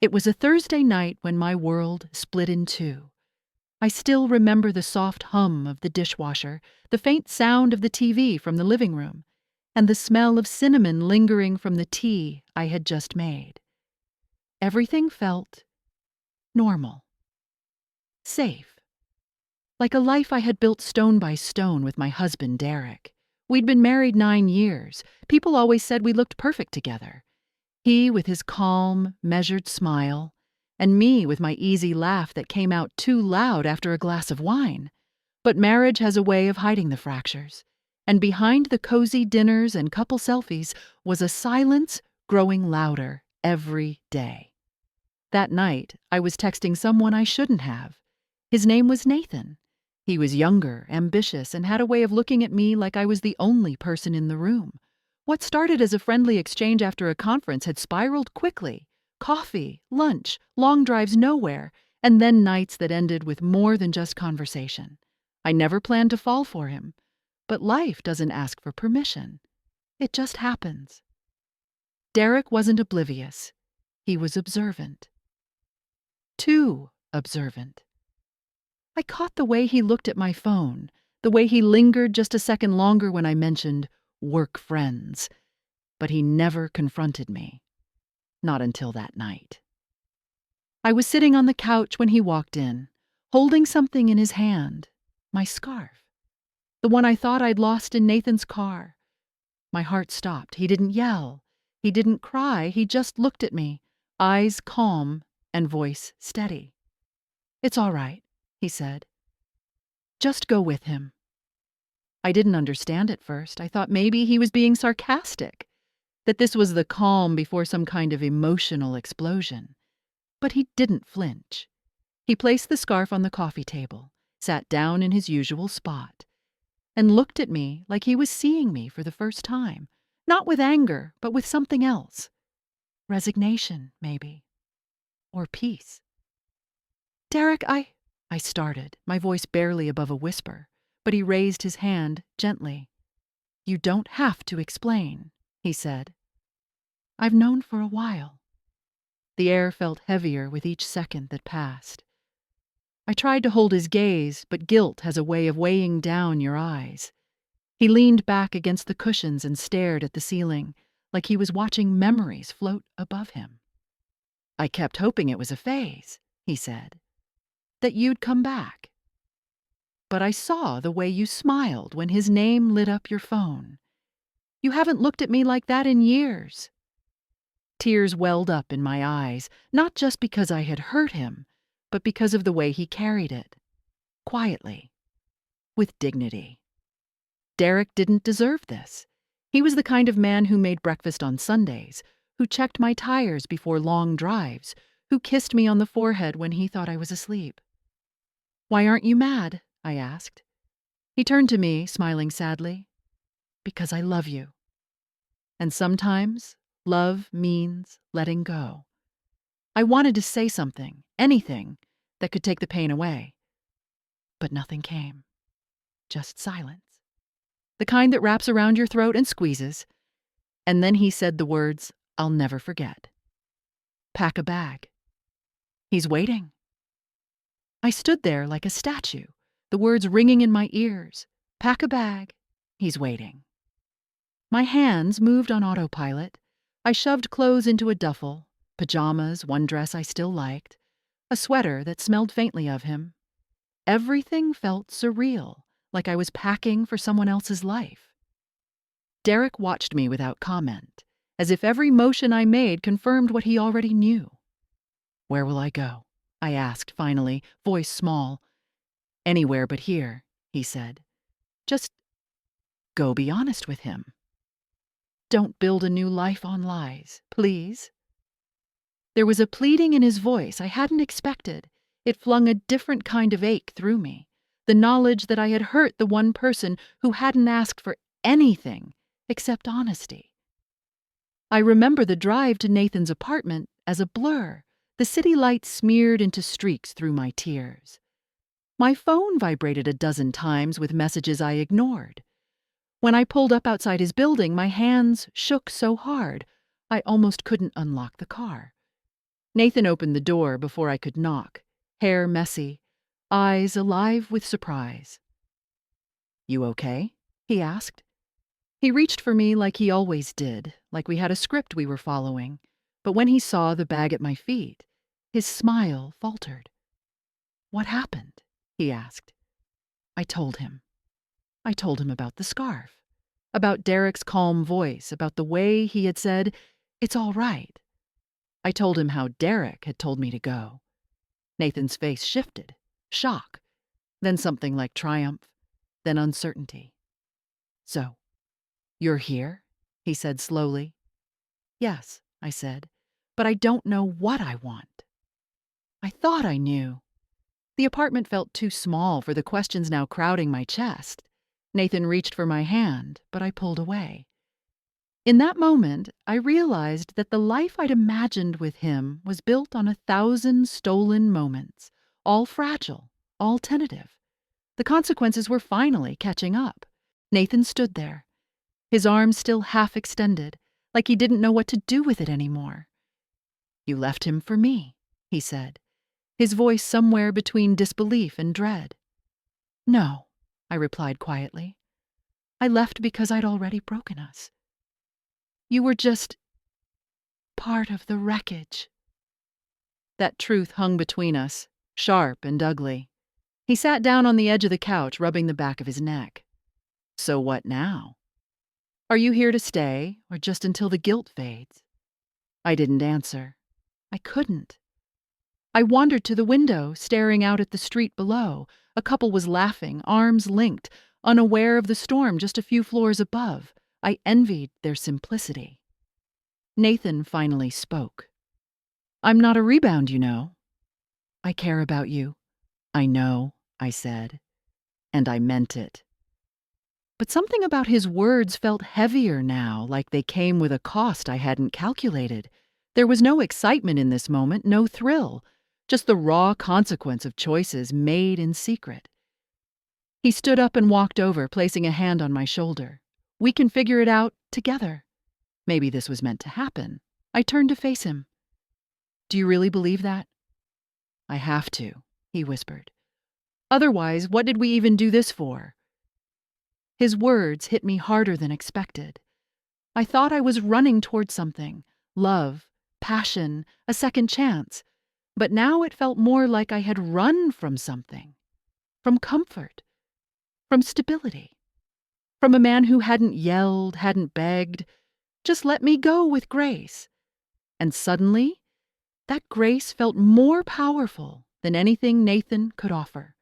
It was a Thursday night when my world split in two. I still remember the soft hum of the dishwasher, the faint sound of the TV from the living room, and the smell of cinnamon lingering from the tea I had just made. Everything felt normal, safe, like a life I had built stone by stone with my husband, Derek. We'd been married 9 years. People always said we looked perfect together. He with his calm, measured smile, and me with my easy laugh that came out too loud after a glass of wine. But marriage has a way of hiding the fractures, and behind the cozy dinners and couple selfies was a silence growing louder every day. That night, I was texting someone I shouldn't have. His name was Nathan. He was younger, ambitious, and had a way of looking at me like I was the only person in the room. What started as a friendly exchange after a conference had spiraled quickly. Coffee, lunch, long drives nowhere, and then nights that ended with more than just conversation. I never planned to fall for him, but life doesn't ask for permission. It just happens. Derek wasn't oblivious. He was observant. Too observant. I caught the way he looked at my phone, the way he lingered just a second longer when I mentioned work friends, but he never confronted me. Not until that night. I was sitting on the couch when he walked in, holding something in his hand, my scarf, the one I thought I'd lost in Nathan's car. My heart stopped. He didn't yell. He didn't cry. He just looked at me, eyes calm and voice steady. "It's all right," he said. "Just go with him." I didn't understand at first. I thought maybe he was being sarcastic, that this was the calm before some kind of emotional explosion. But he didn't flinch. He placed the scarf on the coffee table, sat down in his usual spot, and looked at me like he was seeing me for the first time, not with anger, but with something else. Resignation, maybe. Or peace. "Derek, I started, my voice barely above a whisper, but he raised his hand gently. "You don't have to explain," he said. "I've known for a while." The air felt heavier with each second that passed. I tried to hold his gaze, but guilt has a way of weighing down your eyes. He leaned back against the cushions and stared at the ceiling, like he was watching memories float above him. "I kept hoping it was a phase," he said, "that you'd come back. But I saw the way you smiled when his name lit up your phone. You haven't looked at me like that in years." Tears welled up in my eyes, not just because I had hurt him, but because of the way he carried it. Quietly. With dignity. Derek didn't deserve this. He was the kind of man who made breakfast on Sundays, who checked my tires before long drives, who kissed me on the forehead when he thought I was asleep. "Why aren't you mad?" I asked. He turned to me, smiling sadly. "Because I love you. And sometimes love means letting go." I wanted to say something, anything, that could take the pain away. But nothing came. Just silence. The kind that wraps around your throat and squeezes. And then he said the words I'll never forget. "Pack a bag. He's waiting." I stood there like a statue, the words ringing in my ears. Pack a bag. He's waiting. My hands moved on autopilot. I shoved clothes into a duffel, pajamas, one dress I still liked, a sweater that smelled faintly of him. Everything felt surreal, like I was packing for someone else's life. Derek watched me without comment, as if every motion I made confirmed what he already knew. "Where will I go?" I asked finally, voice small. "Anywhere but here," he said. "Just go be honest with him. Don't build a new life on lies, please." There was a pleading in his voice I hadn't expected. It flung a different kind of ache through me, the knowledge that I had hurt the one person who hadn't asked for anything except honesty. I remember the drive to Nathan's apartment as a blur, the city lights smeared into streaks through my tears. My phone vibrated a dozen times with messages I ignored. When I pulled up outside his building, my hands shook so hard I almost couldn't unlock the car. Nathan opened the door before I could knock, hair messy, eyes alive with surprise. "You okay?" he asked. He reached for me like he always did, like we had a script we were following, but when he saw the bag at my feet, his smile faltered. "What happened?" he asked. I told him. I told him about the scarf, about Derek's calm voice, about the way he had said, "It's all right." I told him how Derek had told me to go. Nathan's face shifted, shock, then something like triumph, then uncertainty. "So, you're here?" he said slowly. "Yes," I said, "but I don't know what I want." I thought I knew. The apartment felt too small for the questions now crowding my chest. Nathan reached for my hand, but I pulled away. In that moment, I realized that the life I'd imagined with him was built on 1,000 stolen moments, all fragile, all tentative. The consequences were finally catching up. Nathan stood there, his arms still half extended, like he didn't know what to do with it anymore. "You left him for me," he said, his voice somewhere between disbelief and dread. "No," I replied quietly. "I left because I'd already broken us. You were just part of the wreckage." That truth hung between us, sharp and ugly. He sat down on the edge of the couch, rubbing the back of his neck. "So what now? Are you here to stay, or just until the guilt fades?" I didn't answer. I couldn't. I wandered to the window, staring out at the street below. A couple was laughing, arms linked, unaware of the storm just a few floors above. I envied their simplicity. Nathan finally spoke. "I'm not a rebound, you know." "I care about you." "I know," I said, and I meant it. But something about his words felt heavier now, like they came with a cost I hadn't calculated. There was no excitement in this moment, no thrill, just the raw consequence of choices made in secret. He stood up and walked over, placing a hand on my shoulder. "We can figure it out together." Maybe this was meant to happen. I turned to face him. "Do you really believe that?" "I have to," he whispered. "Otherwise, what did we even do this for?" His words hit me harder than expected. I thought I was running toward something, love, passion, a second chance, but now it felt more like I had run from something, from comfort, from stability, from a man who hadn't yelled, hadn't begged, just let me go with grace. And suddenly, that grace felt more powerful than anything Nathan could offer.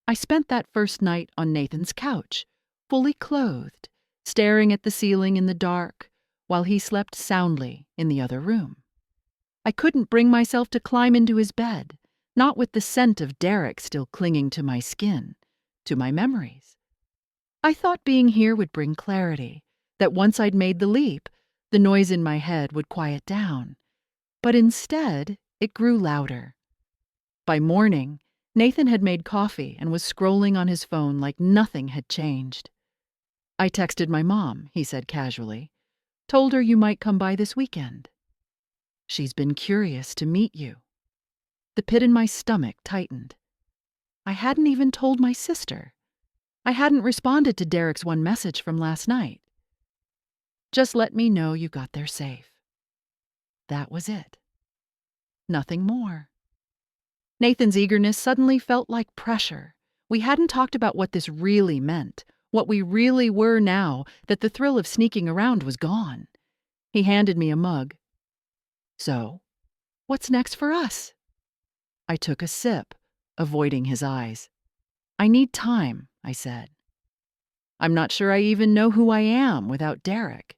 I spent that first night on Nathan's couch, fully clothed, staring at the ceiling in the dark, while he slept soundly in the other room. I couldn't bring myself to climb into his bed, not with the scent of Derek still clinging to my skin, to my memories. I thought being here would bring clarity, that once I'd made the leap, the noise in my head would quiet down. But instead, it grew louder. By morning, Nathan had made coffee and was scrolling on his phone like nothing had changed. "I texted my mom," he said casually. "Told her you might come by this weekend. She's been curious to meet you." The pit in my stomach tightened. I hadn't even told my sister. I hadn't responded to Derek's one message from last night. "Just let me know you got there safe." That was it. Nothing more. Nathan's eagerness suddenly felt like pressure. We hadn't talked about what this really meant, what we really were now that the thrill of sneaking around was gone. He handed me a mug. "So, what's next for us?" I took a sip, avoiding his eyes. "I need time," I said. "I'm not sure I even know who I am without Derek."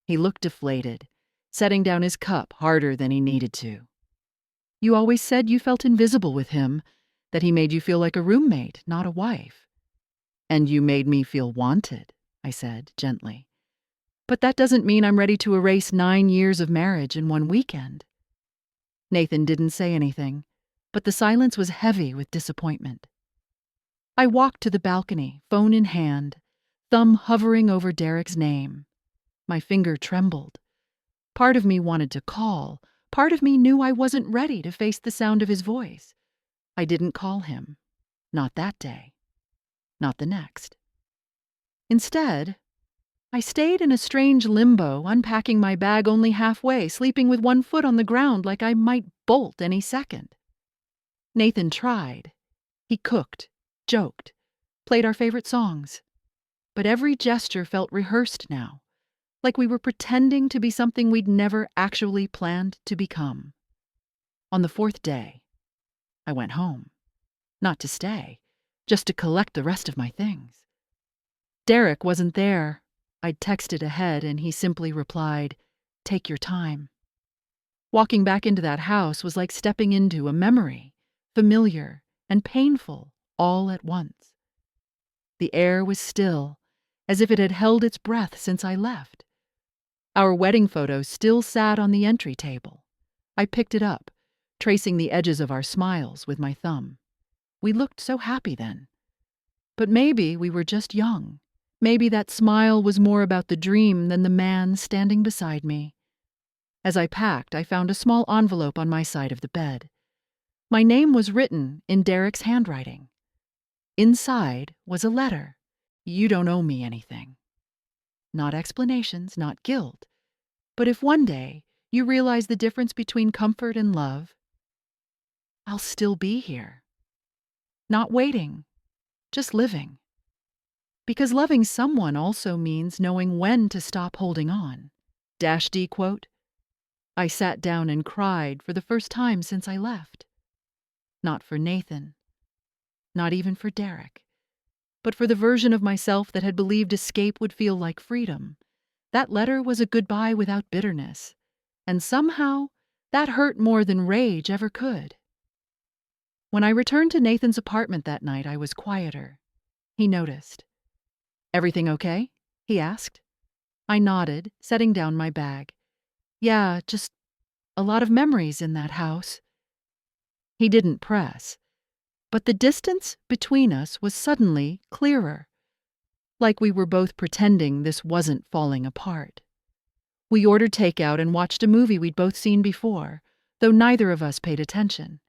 He looked deflated, setting down his cup harder than he needed to. "You always said you felt invisible with him, that he made you feel like a roommate, not a wife." "And you made me feel wanted," I said gently. "But that doesn't mean I'm ready to erase 9 years of marriage in one weekend." Nathan didn't say anything, but the silence was heavy with disappointment. I walked to the balcony, phone in hand, thumb hovering over Derek's name. My finger trembled. Part of me wanted to call, Part of me knew I wasn't ready to face the sound of his voice. I didn't call him. Not that day. Not the next. Instead, I stayed in a strange limbo, unpacking my bag only halfway, sleeping with one foot on the ground like I might bolt any second. Nathan tried. He cooked, joked, played our favorite songs. But every gesture felt rehearsed now, like we were pretending to be something we'd never actually planned to become. On the fourth day, I went home. Not to stay, just to collect the rest of my things. Derek wasn't there. I'd texted ahead and he simply replied, "Take your time." Walking back into that house was like stepping into a memory, familiar and painful all at once. The air was still, as if it had held its breath since I left. Our wedding photo still sat on the entry table. I picked it up, tracing the edges of our smiles with my thumb. We looked so happy then. But maybe we were just young. Maybe that smile was more about the dream than the man standing beside me. As I packed, I found a small envelope on my side of the bed. My name was written in Derek's handwriting. Inside was a letter. "You don't owe me anything." Not explanations, not guilt. But if one day you realize the difference between comfort and love, I'll still be here. Not waiting, just living. Because loving someone also means knowing when to stop holding on. -D quote. I sat down and cried for the first time since I left. Not for Nathan. Not even for Derek. But for the version of myself that had believed escape would feel like freedom. That letter was a goodbye without bitterness. And somehow, that hurt more than rage ever could. When I returned to Nathan's apartment that night, I was quieter. He noticed. "Everything okay?" he asked. I nodded, setting down my bag. "Yeah, just a lot of memories in that house." He didn't press, but the distance between us was suddenly clearer, like we were both pretending this wasn't falling apart. We ordered takeout and watched a movie we'd both seen before, though neither of us paid attention.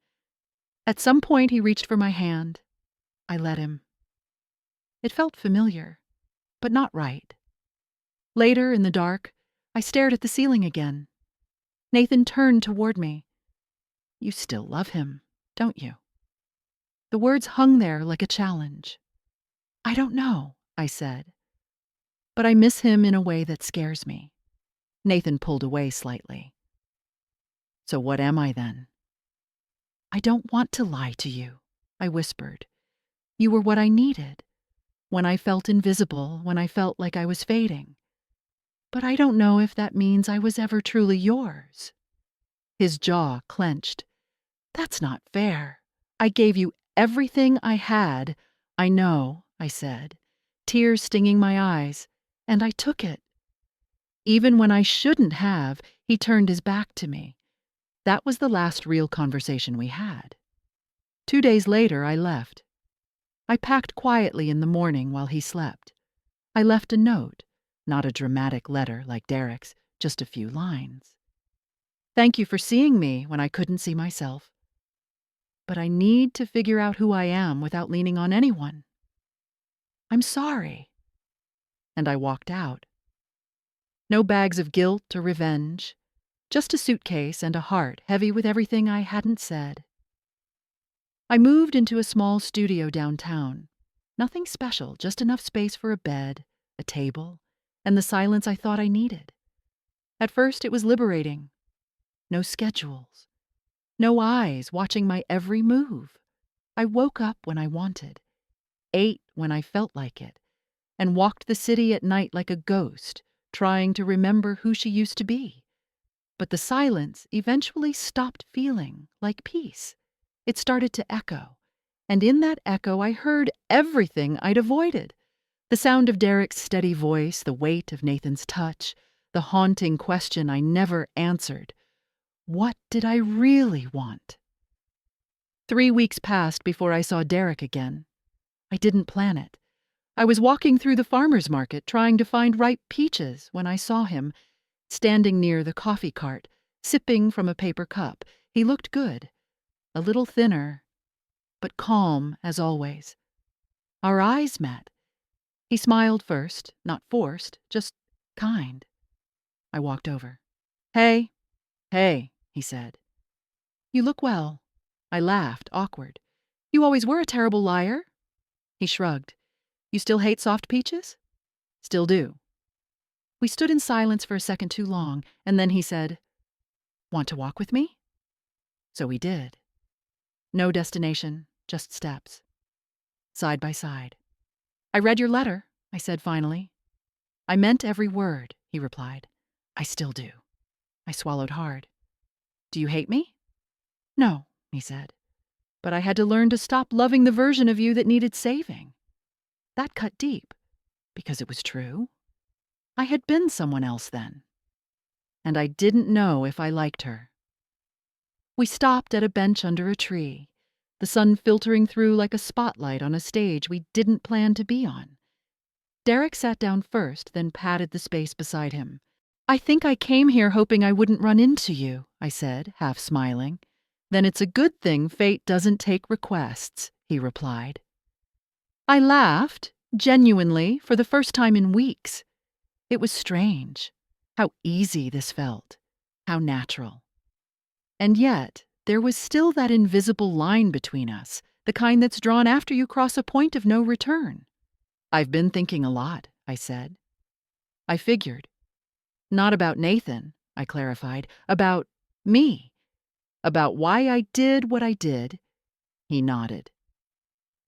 At some point, he reached for my hand. I let him. It felt familiar, but not right. Later, in the dark, I stared at the ceiling again. Nathan turned toward me. "You still love him, don't you?" The words hung there like a challenge. "I don't know," I said. "But I miss him in a way that scares me." Nathan pulled away slightly. "So what am I then?" "I don't want to lie to you," I whispered. "You were what I needed. When I felt invisible, when I felt like I was fading. But I don't know if that means I was ever truly yours." His jaw clenched. "That's not fair. I gave you everything I had." "I know," I said, tears stinging my eyes, "and I took it." Even when I shouldn't have, he turned his back to me. That was the last real conversation we had. 2 days later, I left. I packed quietly in the morning while he slept. I left a note, not a dramatic letter like Derek's, just a few lines. "Thank you for seeing me when I couldn't see myself. But I need to figure out who I am without leaning on anyone. I'm sorry." And I walked out. No bags of guilt or revenge, just a suitcase and a heart heavy with everything I hadn't said. I moved into a small studio downtown. Nothing special, just enough space for a bed, a table, and the silence I thought I needed. At first, it was liberating. No schedules. No eyes watching my every move. I woke up when I wanted, ate when I felt like it, and walked the city at night like a ghost, trying to remember who she used to be. But the silence eventually stopped feeling like peace. It started to echo, and in that echo I heard everything I'd avoided. The sound of Derek's steady voice, the weight of Nathan's touch, the haunting question I never answered. What did I really want? 3 weeks passed before I saw Derek again. I didn't plan it. I was walking through the farmer's market trying to find ripe peaches when I saw him, standing near the coffee cart, sipping from a paper cup. He looked good, a little thinner, but calm as always. Our eyes met. He smiled first, not forced, just kind. I walked over. Hey, he said. You look well. I laughed, awkward. You always were a terrible liar. He shrugged. You still hate soft peaches? Still do. We stood in silence for a second too long, and then he said, Want to walk with me? So we did. No destination, just steps. Side by side. I read your letter, I said finally. I meant every word, he replied. I still do. I swallowed hard. Do you hate me? No, he said. But I had to learn to stop loving the version of you that needed saving. That cut deep, because it was true. I had been someone else then. And I didn't know if I liked her. We stopped at a bench under a tree, the sun filtering through like a spotlight on a stage we didn't plan to be on. Derek sat down first, then patted the space beside him. I think I came here hoping I wouldn't run into you, I said, half smiling. Then it's a good thing fate doesn't take requests, he replied. I laughed, genuinely, for the first time in weeks. It was strange, how easy this felt, how natural. And yet, there was still that invisible line between us, the kind that's drawn after you cross a point of no return. I've been thinking a lot, I said. I figured. Not about Nathan, I clarified, about me. About why I did what I did. He nodded.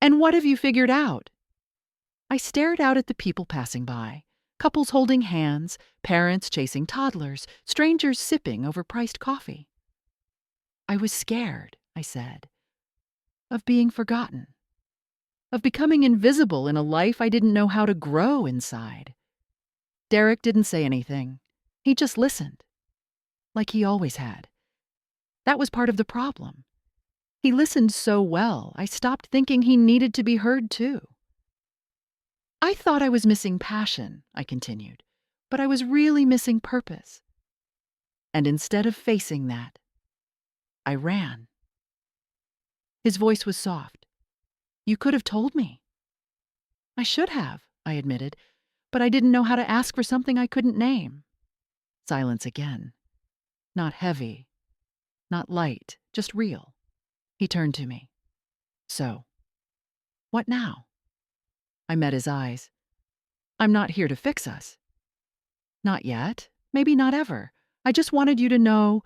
And what have you figured out? I stared out at the people passing by, couples holding hands, parents chasing toddlers, strangers sipping overpriced coffee. I was scared, I said, of being forgotten, of becoming invisible in a life I didn't know how to grow inside. Derek didn't say anything. He just listened, like he always had. That was part of the problem. He listened so well, I stopped thinking he needed to be heard too. I thought I was missing passion, I continued, but I was really missing purpose. And instead of facing that, I ran. His voice was soft. You could have told me. I should have, I admitted, but I didn't know how to ask for something I couldn't name. Silence again. Not heavy, not light, just real. He turned to me. So, what now? I met his eyes. I'm not here to fix us. Not yet. Maybe not ever. I just wanted you to know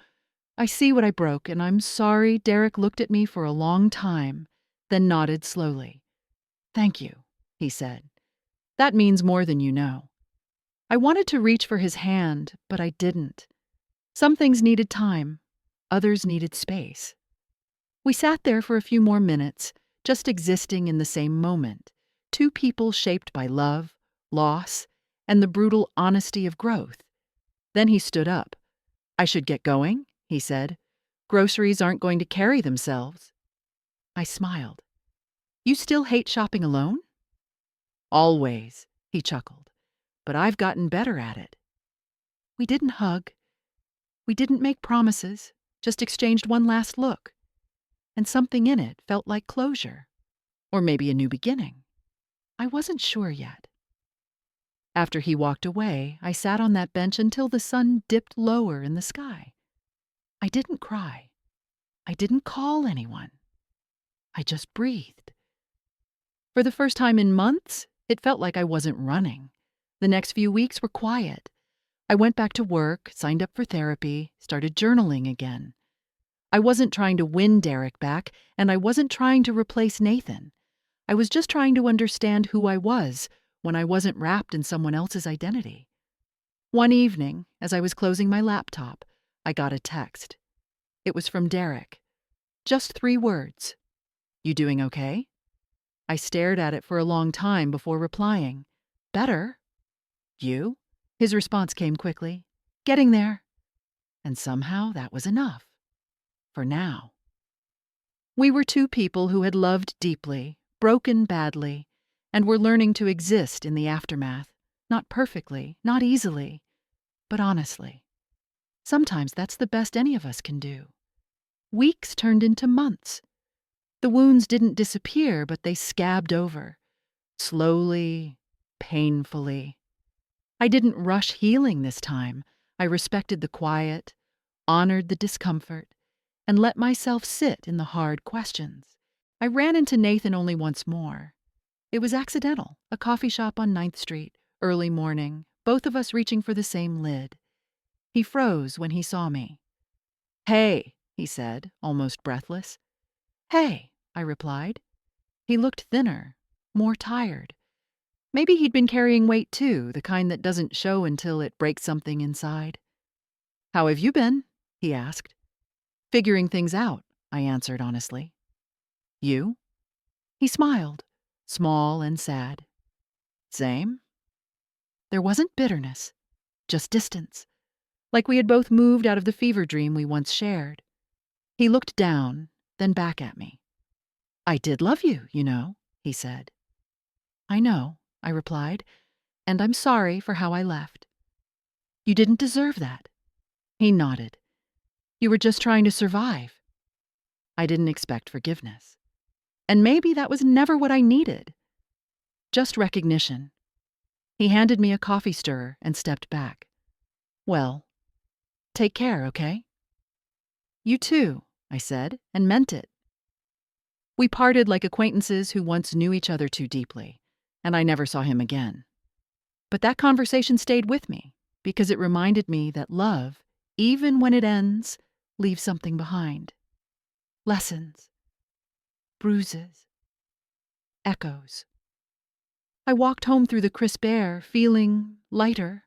I see what I broke, and I'm sorry. Derek looked at me for a long time, then nodded slowly. Thank you, he said. That means more than you know. I wanted to reach for his hand, but I didn't. Some things needed time. Others needed space. We sat there for a few more minutes, just existing in the same moment. Two people shaped by love, loss, and the brutal honesty of growth. Then he stood up. I should get going, he said. Groceries aren't going to carry themselves. I smiled. You still hate shopping alone? Always, he chuckled. But I've gotten better at it. We didn't hug. We didn't make promises, just exchanged one last look. And something in it felt like closure. Or maybe a new beginning. I wasn't sure yet. After he walked away, I sat on that bench until the sun dipped lower in the sky. I didn't cry. I didn't call anyone. I just breathed. For the first time in months, it felt like I wasn't running. The next few weeks were quiet. I went back to work, signed up for therapy, started journaling again. I wasn't trying to win Derek back, and I wasn't trying to replace Nathan. I was just trying to understand who I was when I wasn't wrapped in someone else's identity. One evening, as I was closing my laptop, I got a text. It was from Derek. Just 3 words. You doing okay? I stared at it for a long time before replying. Better. You? His response came quickly. Getting there. And somehow that was enough. For now. We were 2 people who had loved deeply, broken badly, and were learning to exist in the aftermath. Not perfectly, not easily, but honestly. Sometimes that's the best any of us can do. Weeks turned into months. The wounds didn't disappear, but they scabbed over. Slowly, painfully. I didn't rush healing this time. I respected the quiet, honored the discomfort, and let myself sit in the hard questions. I ran into Nathan only once more. It was accidental, a coffee shop on 9th Street, early morning, both of us reaching for the same lid. He froze when he saw me. "Hey," he said, almost breathless. "Hey," I replied. He looked thinner, more tired. Maybe he'd been carrying weight too, the kind that doesn't show until it breaks something inside. "How have you been?" he asked. "Figuring things out," I answered honestly. "You?" He smiled, small and sad. "Same?" There wasn't bitterness, just distance, like we had both moved out of the fever dream we once shared. He looked down, then back at me. "I did love you, you know," he said. "I know," I replied, "and I'm sorry for how I left." "You didn't deserve that." He nodded. "You were just trying to survive." I didn't expect forgiveness. And maybe that was never what I needed. Just recognition. He handed me a coffee stirrer and stepped back. "Well, take care, okay?" "You too," I said, and meant it. We parted like acquaintances who once knew each other too deeply, and I never saw him again. But that conversation stayed with me because it reminded me that love, even when it ends, leaves something behind. Lessons, bruises, echoes. I walked home through the crisp air, feeling lighter.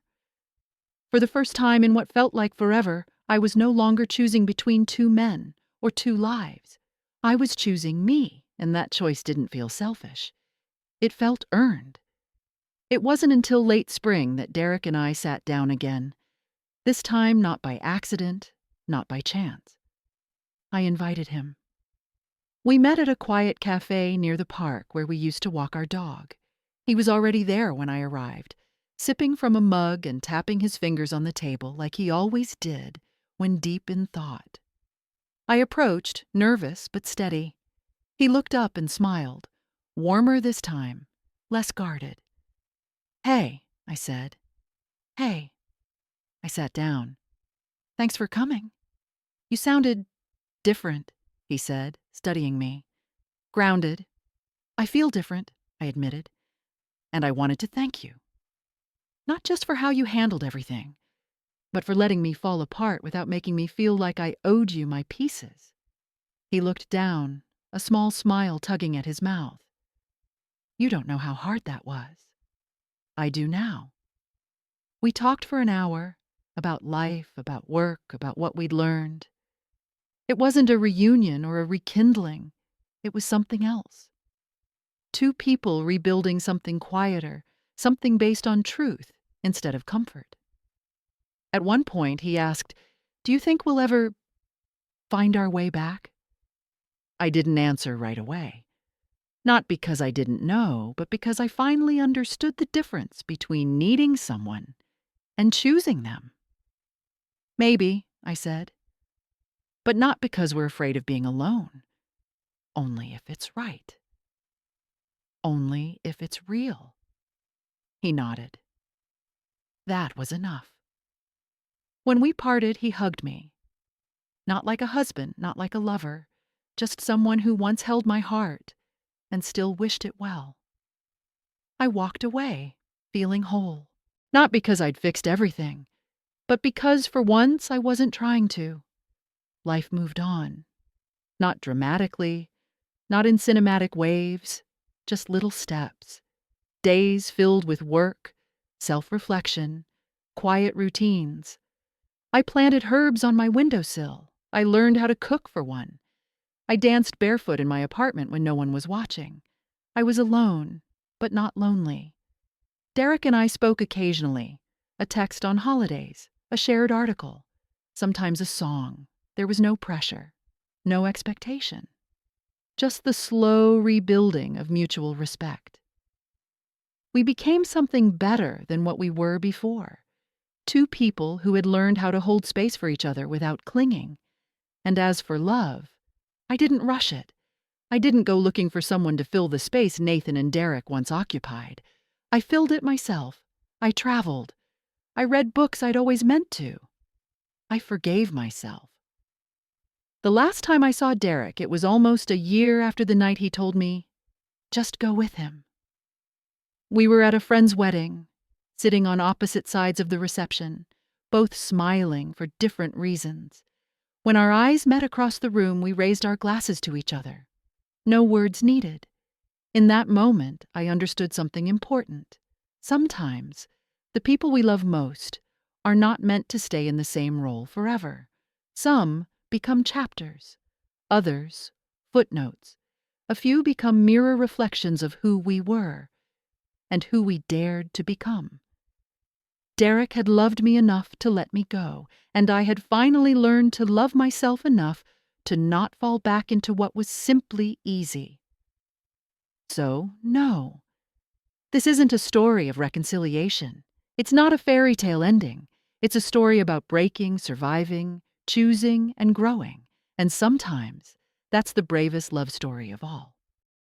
For the first time in what felt like forever, I was no longer choosing between two men or two lives. I was choosing me, and that choice didn't feel selfish. It felt earned. It wasn't until late spring that Derek and I sat down again. This time not by accident, not by chance. I invited him. We met at a quiet cafe near the park where we used to walk our dog. He was already there when I arrived, sipping from a mug and tapping his fingers on the table like he always did when deep in thought. I approached, nervous but steady. He looked up and smiled, warmer this time, less guarded. "Hey," I said. "Hey." I sat down. "Thanks for coming." "You sounded different," he said, studying me. "Grounded." "I feel different," I admitted. "And I wanted to thank you. Not just for how you handled everything, but for letting me fall apart without making me feel like I owed you my pieces." He looked down, a small smile tugging at his mouth. "You don't know how hard that was." "I do now." We talked for an hour, about life, about work, about what we'd learned. It wasn't a reunion or a rekindling. It was something else. Two people rebuilding something quieter, something based on truth instead of comfort. At one point, he asked, "Do you think we'll ever find our way back?" I didn't answer right away. Not because I didn't know, but because I finally understood the difference between needing someone and choosing them. "Maybe," I said. "But not because we're afraid of being alone. Only if it's right. Only if it's real." He nodded. That was enough. When we parted, he hugged me. Not like a husband, not like a lover, just someone who once held my heart and still wished it well. I walked away, feeling whole. Not because I'd fixed everything, but because for once I wasn't trying to. Life moved on. Not dramatically, not in cinematic waves, just little steps. Days filled with work, self-reflection, quiet routines. I planted herbs on my windowsill. I learned how to cook for one. I danced barefoot in my apartment when no one was watching. I was alone, but not lonely. Derek and I spoke occasionally, a text on holidays, a shared article, sometimes a song. There was no pressure, no expectation. Just the slow rebuilding of mutual respect. We became something better than what we were before. Two people who had learned how to hold space for each other without clinging. And as for love, I didn't rush it. I didn't go looking for someone to fill the space Nathan and Derek once occupied. I filled it myself. I traveled. I read books I'd always meant to. I forgave myself. The last time I saw Derek, it was almost a year after the night he told me, "Just go with him." We were at a friend's wedding, sitting on opposite sides of the reception, both smiling for different reasons. When our eyes met across the room, we raised our glasses to each other. No words needed. In that moment, I understood something important. Sometimes, the people we love most are not meant to stay in the same role forever. Some become chapters, others, footnotes. A few become mirror reflections of who we were and who we dared to become. Derek had loved me enough to let me go, and I had finally learned to love myself enough to not fall back into what was simply easy. So, no. This isn't a story of reconciliation. It's not a fairy tale ending. It's a story about breaking, surviving, choosing, and growing. And sometimes, that's the bravest love story of all.